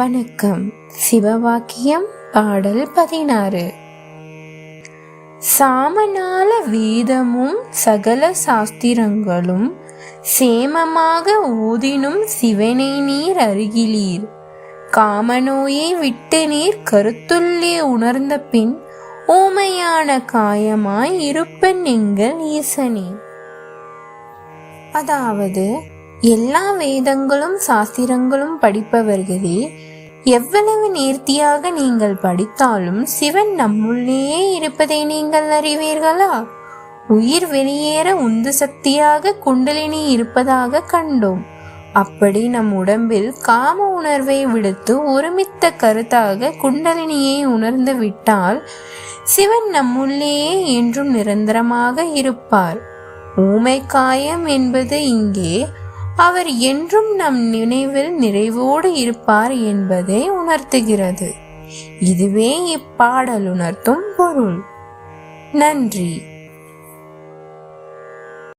வணக்கம். சிவவாக்கியம் பாடல் 16. சாமநாள வேதமும் சகல சாஸ்திரங்களும் சேமமாக ஓதினும் சிவனை நீர் அருகிலீர். காமநோயை விட்டு நீர் கருத்துள்ளே உணர்ந்த பின் ஊமையான காயமாய் இருப்பன் எங்கள் ஈசனே. அதாவது, எல்லா வேதங்களும் சாஸ்திரங்களும் படிப்பவர்களே, எவ்வளவு நேர்த்தியாக நீங்கள் படித்தாலும் சிவன் நம்முள்ளேயே இருப்பதை நீங்கள் அறிவீர்களா? உயிர் வெளியேற உந்து சக்தியாக குண்டலினி இருப்பதாக கண்டோம். அப்படி நம் உடம்பில் காம உணர்வை விடுத்து ஒருமித்த கருத்தாக குண்டலினியை உணர்ந்து விட்டால் சிவன் நம்முள்ளேயே என்றும் நிரந்தரமாக இருப்பார். ஊமை காயம் என்பது இங்கே அவர் என்றும் நம் நினைவில் நிறைவோடு இருப்பார் என்பதை உணர்த்துகிறது. இதுவே இப்பாடல் உணர்த்தும் பொருள். நன்றி.